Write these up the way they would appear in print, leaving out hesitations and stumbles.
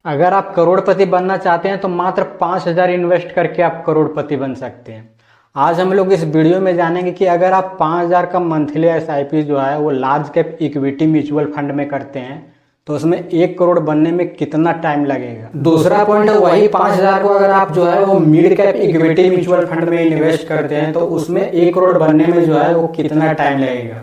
अगर आप करोड़पति बनना चाहते हैं तो मात्र 5,000 इन्वेस्ट करके आप करोड़पति बन सकते हैं। आज हम लोग इस वीडियो में जानेंगे कि अगर आप 5,000 का मंथली एसआईपी जो है वो large cap equity mutual fund में करते हैं तो उसमें 1 करोड़ बनने में कितना टाइम लगेगा। दूसरा पॉइंट है वही 5,000 को अगर आप जो है वो mid cap equity mutual fund में इन्वेस्ट करते हैं तो उसमें 1 करोड़ बनने में जो है वो कितना टाइम लगेगा।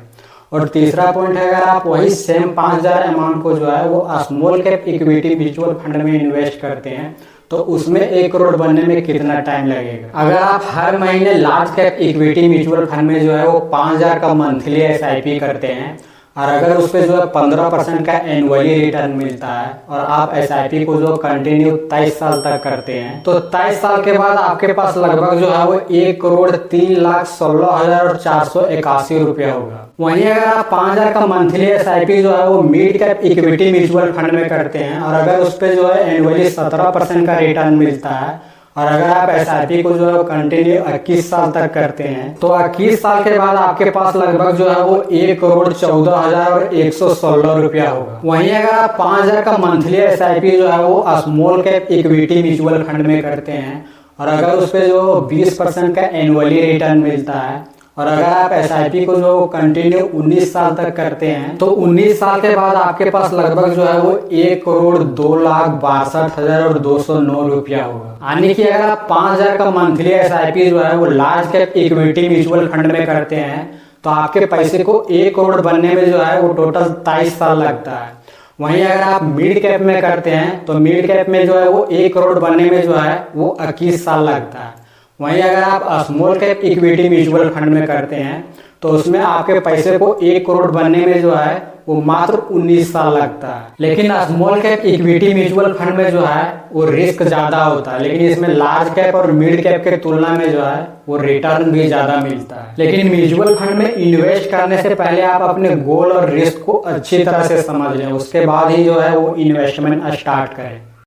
और तीसरा पॉइंट है अगर आप वही सेम 5,000 अमाउंट को जो है वो small cap equity mutual fund में इन्वेस्ट करते हैं तो उसमें 1 करोड़ बनने में कितना टाइम लगेगा। अगर आप हर महीने large cap equity mutual fund में जो है वो 5,000 का मंथली एसआईपी करते हैं और अगर उस पर जो है 15% का एनुअली रिटर्न मिलता है और आप एसआईपी को जो कंटिन्यू 23 साल तक करते हैं तो 23 साल के बाद आपके पास लगभग जो है वो 1,03,16,481 रुपया होगा। वहीं अगर आप 5,000 का मंथली एसआईपी जो है वो mid cap equity mutual fund में करते हैं और अगर उस पर जो है एनुअली 17% का रिटर्न मिलता है और अगर आप एसआईपी को जो है कंटिन्यू 21 साल तक करते हैं तो 21 साल के बाद आपके पास लगभग जो है वो 1,14,116 रुपया होगा। वहीं अगर आप 5,000 का मंथली एसआईपी जो है वो small cap equity mutual fund में करते हैं और अगर उस पर जो 20% का एनुअली रिटर्न मिलता है और अगर आप एसआईपी को जो कंटिन्यू 19 साल तक करते हैं तो 19 साल के बाद आपके पास लगभग जो है वो 1,02,62,209 रुपया होगा। यानी कि अगर आप 5,000 का मंथली एसआईपी जो है वो large cap equity mutual fund में करते हैं तो आपके पैसे को 1 करोड़ बनने में जो है वो टोटल 23 साल लगता है। वहीं अगर आप मिड कैप में करते हैं तो मिड कैप में जो है वो 1 करोड़ बनने में जो है वो 21 साल लगता है। वहीं अगर आप small cap equity mutual fund में करते हैं तो उसमें आपके पैसे को 1 करोड़ बनने में जो है वो मात्र 19 साल लगता है। लेकिन small cap equity mutual fund में जो है वो रिस्क ज्यादा होता है, लेकिन इसमें लार्ज कैप और मिड कैप के तुलना में जो है वो रिटर्न भी ज्यादा मिलता है। लेकिन म्यूचुअल फंड में इन्वेस्ट करने से पहले आप अपने गोल और रिस्क को अच्छी तरह से समझ लें, उसके बाद ही जो है वो इन्वेस्टमेंट स्टार्ट करें।